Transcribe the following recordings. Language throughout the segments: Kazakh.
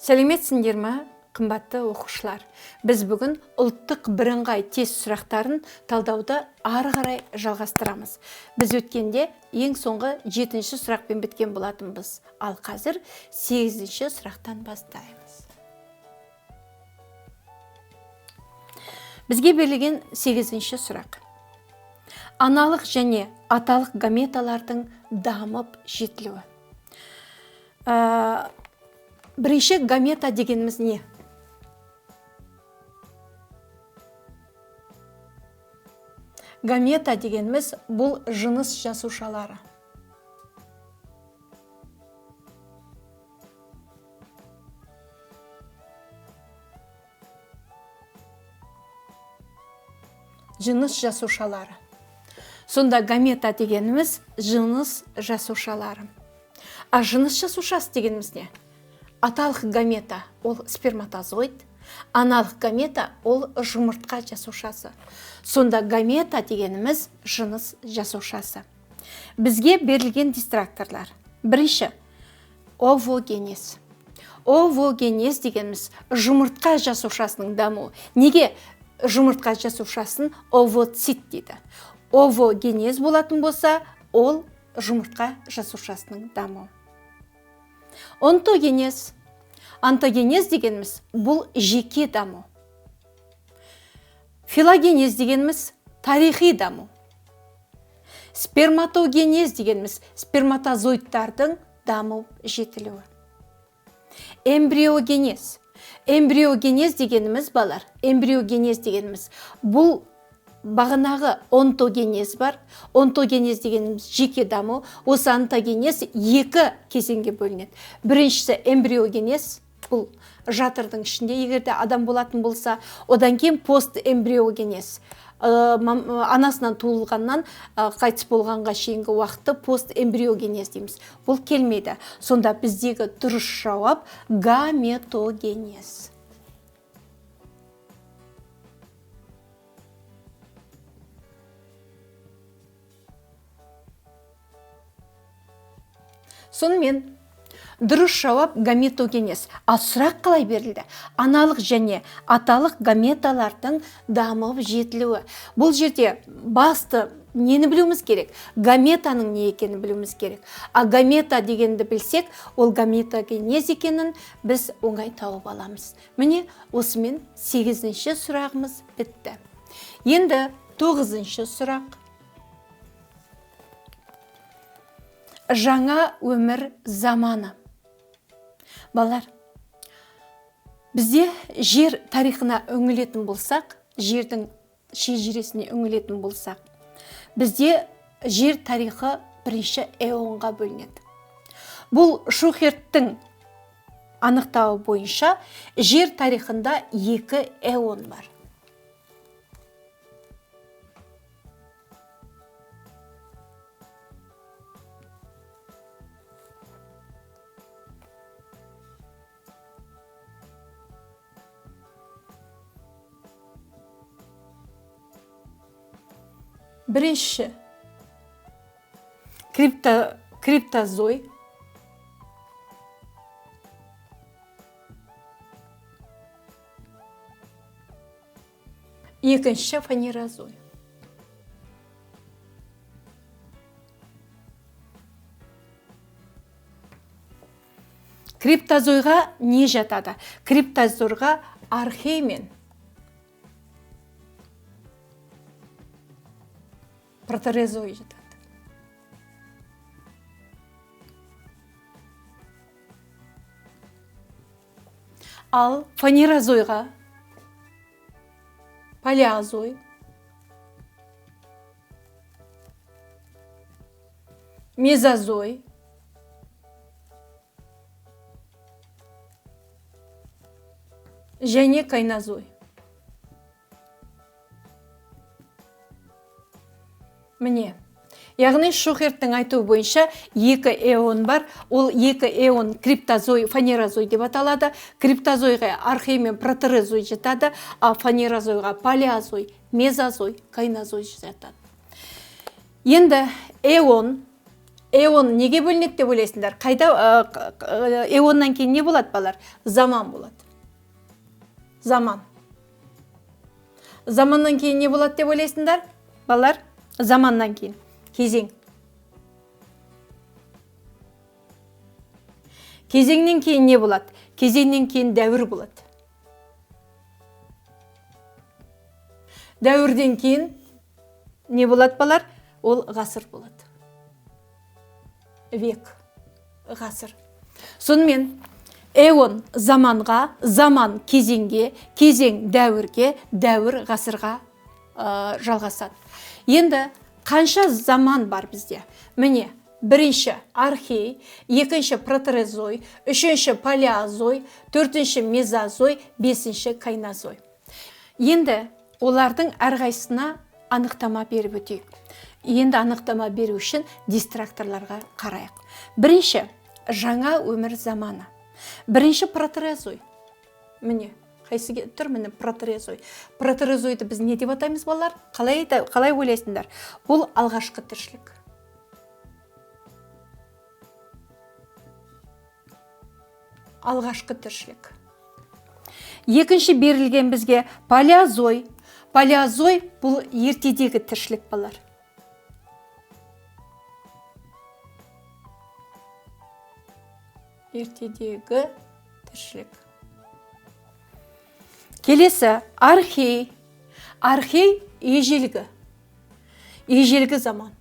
Сәлеметсіңдер ме, қымбатты оқушылар? Біз бүгін ұлттық бірыңғай тест сұрақтарын талдауды ары қарай жалғастырамыз. Біз өткенде ең соңғы 7-ші сұрақпен біткен болатынбыз. Ал қазір 8-ші сұрақтан бастаймыз. Бізге берілген 8-ші сұрақ. Аналық және аталық гаметалардың дамып жетілуі. Бірінші гамета дегеніміз не? Гамета дегеніміз бұл жыныс жасушалары. Жыныс жасушалары. Сонда гамета дегеніміз жыныс жасушалары. А жыныс жасушасы дегеніміз не? Аталық гамета ол сперматозоид, аналық гамета ол жұмыртқа жасушасы. Сонда гамета дегеніміз жыныс жасушасы. Бізге берілген дистракторлар. Бірінші, овогенез. Овогенез дегеніміз жұмыртқа жасушасының дамуы. Неге жұмыртқа жасушасын овоцит дейді? Овогенез болатын болса, ол жұмыртқа жасушасының дамуы. Онтогенез. Онтогенез дегеніміз бұл жеке даму. Филогенез дегеніміз тарихи даму. Сперматогенез дегеніміз сперматозоидтардың даму жетілуі. Эмбриогенез. Эмбриогенез дегеніміз балар. Эмбриогенез дегеніміз бұл бағынағы онтогенез бар. Онтогенез дегеніміз жеке даму. Осы онтогенез екі кезеңге бөлінеді. Біріншісі эмбриогенез, бұл жатырдың ішінде егерде адам болатын болса, одан кейін постэмбриогенез. Анасынан туылғаннан қайтыс болғанға шейінгі уақытты постэмбриогенез дейміз. Бұл келмейді. Сонда біздегі дұрыс жауап гаметогенез. Сонымен, дұрыс жауап гаметогенез. А сұрақ қалай берілді? Аналық және аталық гаметалардың дамып жетілуі. Бұл жерде басты нені білуіміз керек? Гаметаның не екенін білуіміз керек. А гамета дегенді білсек, ол гаметогенез екенін біз оңай тауып аламыз. Міне, осымен 8-ші сұрағымыз бітті. Енді 9-ші сұрақ. Жаңа өмір заманы. Балар, бізде жер тарихына үңілетін болсақ, жердің шежіресіне үңілетін болсақ, бізде жер тарихы бірінші эонға бөлінеді. Бұл Шухерттің анықтауы бойынша жер тарихында 2 эон бар. Бірінші криптозой, екінші фанерозой. Криптозойға не жатады? Криптозойға архей мен протерозой жатады. Ал фанерозойға палеозой, мезозой, және кайнозой. Міне, яғни Шухерттің айтуы бойынша 2 эон бар. Ол 2 эон криптозой, фанерозой деп аталады. Криптозойға архей мен протерозой жатады, а фанерозойға палеозой, мезозой, кайнозой жатады. Енді эон эон неге бөлінеді деп ойлайсыңдар? Қайда эоннан кейін не болады балар? Заман болады. Заман. Заманнан кейін не болады деп ойлайсыңдар? Балар, заманнан кейін кезең. Кезеңнен кейін не болады? Кезеңнен кейін дәуір болады. Дәуірден кейін не болады балар? Ол ғасыр болады. Век, ғасыр. Сонымен эон заманға, заман кезеңге, кезең дәуірге, дәуір ғасырға жалғасады. Енді қанша заман бар бізде? Міне, бірінші архей, екінші протерозой, үшінші палеозой, төртінші мезозой, бесінші кайнозой. Енді олардың әрқайсысына анықтама беріп өтейік. Енді анықтама беру үшін дистракторларға қарайық. Бірінші жаңа өмір заманы. Бірінші протерозой. Міне, қайсы тұр? Міне протерозой. Протерозойды біз не деп атаймыз балалар? Қалай ойлайсыңдар? Бұл алғашқы тіршілік. Алғашқы тіршілік. Екінші берілген бізге палеозой. Палеозой бұл ертедегі тіршілік балар. Ертедегі тіршілік. Келесі архей. Архей ежелгі. Ежелгі заман.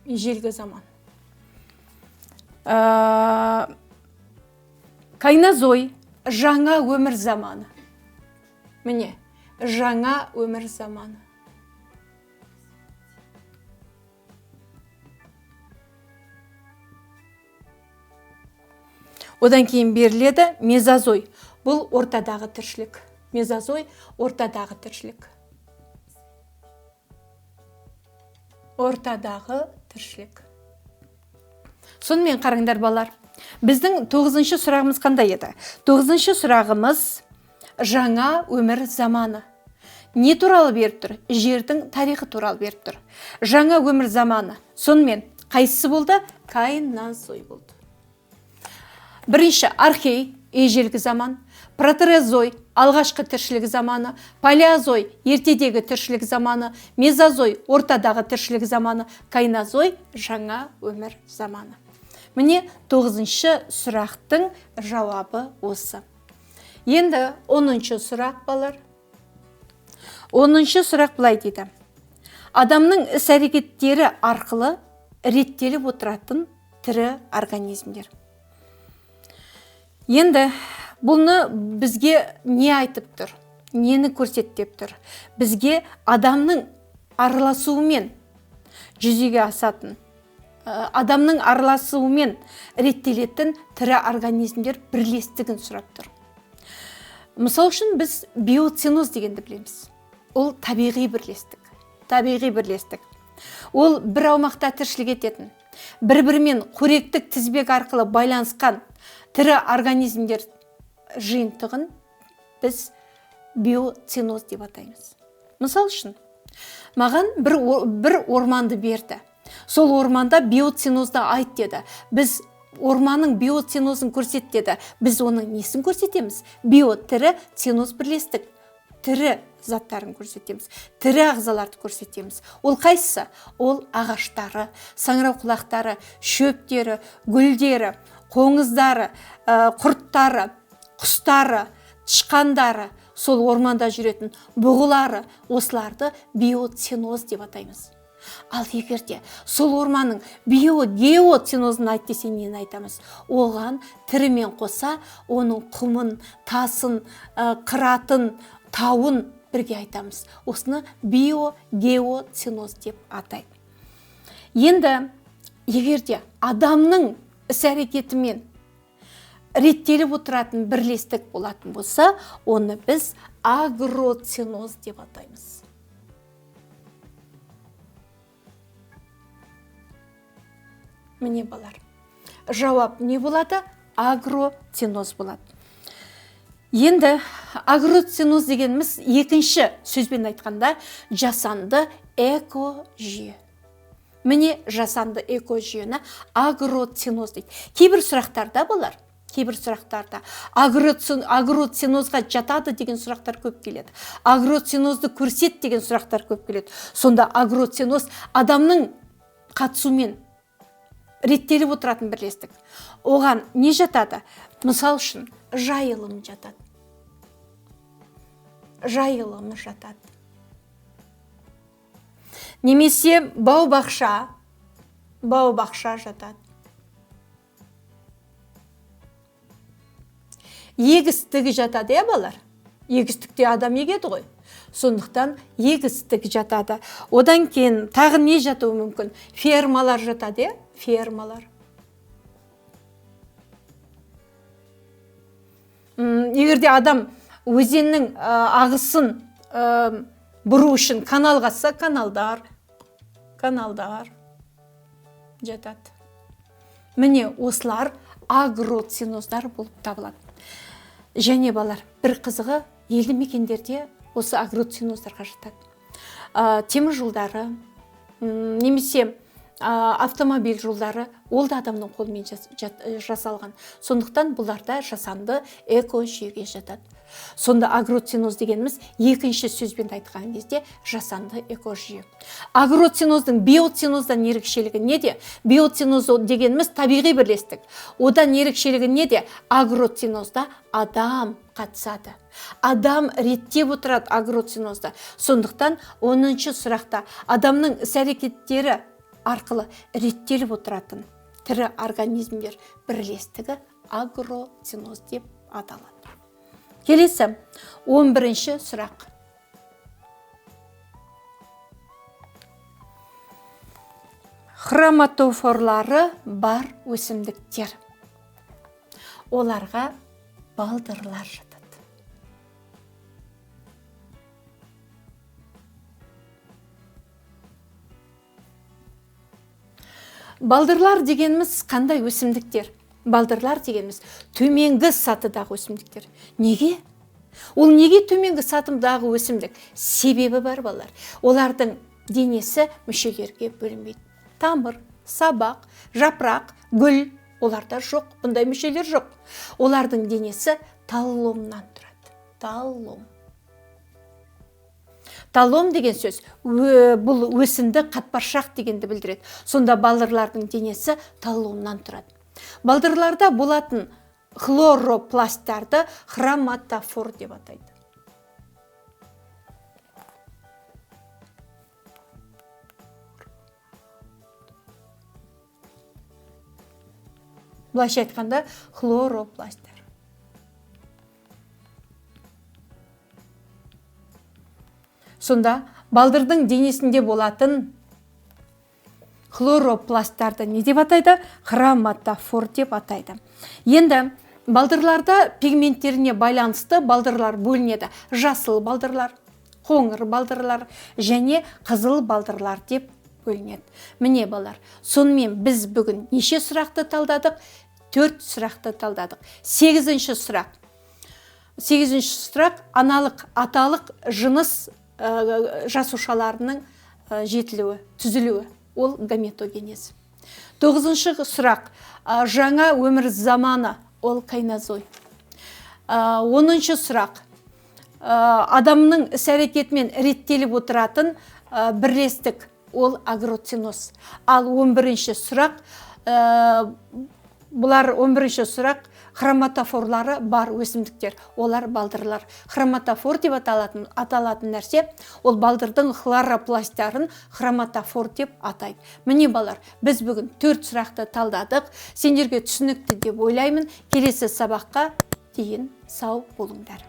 Ежелгі заман. Кайнозой жаңа өмір заманы. Міне, жаңа өмір заманы. Одан кейін беріледі мезозой. Бұл ортадағы тіршілік. Мезозой ортадағы тіршілік. Ортадағы тіршілік. Сонымен қараңдар балар. Біздің 9-шы сұрағымыз қандай еді? 9-шы сұрағымыз жаңа өмір заманы. Не туралы беріп тұр? Жердің тарихы туралы беріп тұр. Жаңа өмір заманы. Сонымен қайсысы болды? Кайнозой болды. Бірінші архей, ежелгі заман. Протерозой, алғашқы тіршілік заманы. Палеозой, ертедегі тіршілік заманы. Мезозой, ортадағы тіршілік заманы. Кайнозой, жаңа өмір заманы. Міне 9-шы сұрақтың жауабы осы. Енді 10-шы сұрақ балар. 10-шы сұрақ былай дейді. Адамның іс-әрекеттері арқылы реттеліп отыратын тірі организмдер. Енді бұны бізге не айтып тұр? Нені көрсетіп тұр? Бізге адамның араласуымен жүзеге асатын, адамның араласуымен реттелетін тірі организмдер бірлестігін сұрап тұр. Мысал үшін біз биоценоз дегенді білеміз. Ол табиғи бірлестік. Табиғи бірлестік. Ол бір аумақта тіршілік ететін, бір-бірімен қоректік тізбек арқылы байланысқан тірі организмдер жиынтығын біз биоценоз деп атаймыз. Мысал үшін, маған бір орманды берді. Сол орманда биоценозды айт деді. Біз орманның биоценозын көрсет деді. Біз оның несін көрсетеміз? Био, тірі, ценоз бірлестік. Тірі заттарын көрсетеміз. Тірі ағзаларды көрсетеміз. Ол қайсысы? Ол ағаштары, саңырауқұлақтары, шөптері, гүлдері, қоңыздары, құрттары, құстары, тышқандары, сол орманда жүретін бұғылары, осыларды биоценоз деп атаймыз. Ал егерде сол орманның биогеоценозын айт десе нені айтамыз? Оған тірімен қоса оның құмын, тасын, қыратын, тауын бірге айтамыз. Осыны биогеоценоз деп атайды. Енді егерде адамның іс-әрекетімен реттеліп отыратын бірлестік болатын болса, оны біз агроценоз деп атаймыз. Міне балар, жауап не болады? Агроценоз болады. Енді агроциноз дегеніміз екінші сөзбен айтқанда жасанды экожүйе. Міне жасанды экожүйені агроциноз дейді. Кейбір сұрақтарда болар. Кейбір сұрақтарда агроцинозға жатады деген сұрақтар көп келеді. Агроцинозды көрсет деген сұрақтар көп келеді. Сонда агроциноз адамның қатысуымен реттеліп отыратын бірлестік. Оған не жатады? Мысал үшін жайылым жатады. Жайылым жатады. Немесе бау-бақша жатады. Егістік жатады, балар. Егістікте адам егеді ғой. Сондықтан егістік жатады. Одан кейін тағы не жатуы мүмкін? Фермалар жатады, фермалар. Егерде адам өзеннің ағысын бұру үшін канал қазса, каналдар жатады. Міне осылар агроциноздар болып табылады. Және балар, бір қызығы елді мекендерде осы агроциноздарға жатады. Темір жолдары, немесе автомобиль жолдары, ол да адамның қолымен жасалған. Сондықтан бұларда жасанды экожүйеге жатады. Сонда агроциноз дегеніміз екінші сөзбен айтқан кезде жасанды экожүйе. Агроциноздың биоциноздан ерекшелігі неде? Биоциноз дегеніміз табиғи бірлестік. Одан ерекшелігі неде? Агроцинозда адам қатысады. Адам реттеп отырады агроцинозда. Сондықтан 10-шы сұрақта адамның іс-әрекеттері арқылы реттеліп отыратын тірі организмдер бірлестігі агроциноз деп аталады. Келесі 11-ші сұрақ. Хроматофорлары бар өсімдіктер. Оларға балдырлар жатады. Балдырлар дегеніміз қандай өсімдіктер? Балдырлар дегеніміз төменгі сатыдағы өсімдіктер. Неге? Ол неге төменгі сатыдағы өсімдік? Себебі бар, балалар. Олардың денесі мүшелерге бөлінбейді. Тамыр, сабақ, жапырақ, гүл, оларда жоқ, бұндай мүшелер жоқ. Олардың денесі талломнан тұрады. Таллом. Таллом деген сөз, бұл өсінді қатпаршақ дегенді білдіреді. Сонда балдырлардың денесі талломнан тұрады. Балдырларда болатын хлоропласттарды хроматофор деп атайды. Былайша айтқанда хлоропласттар. Сонда балдырдың денесінде болатын хлоропласттарды не деп атайды? Хроматофор деп атайды. Енді балдырларда пигменттеріне байланысты балдырлар бөлінеді. Жасыл балдырлар, қоңыр балдырлар және қызыл балдырлар деп бөлінеді. Міне балар, сонымен біз бүгін неше сұрақты талдадық? 4 сұрақты талдадық. 8-ші сұрақ. 8-ші сұрақ аналық, аталық жыныс жасушаларының жетілуі, түзілуі. Ол гаметогенез. 9-шы сұрақ. Жаңа өмір заманы. Ол кайнозой. 10-шы сұрақ. Адамның іс-әрекетімен реттеліп отыратын бірлестік. Ол агроциноз. Ал 11-ші сұрақ. Бұлар 11-ші сұрақ. Хроматофорлары бар өсімдіктер. Олар балдырлар. Хроматофор деп аталатын нәрсе, ол балдырдың хлоропласттарын хроматофор деп атайды. Міне балар, біз бүгін 4 сұрақты талдадық. Сендерге түсінікті деп ойлаймын. Келесі сабаққа дейін сау болыңдар.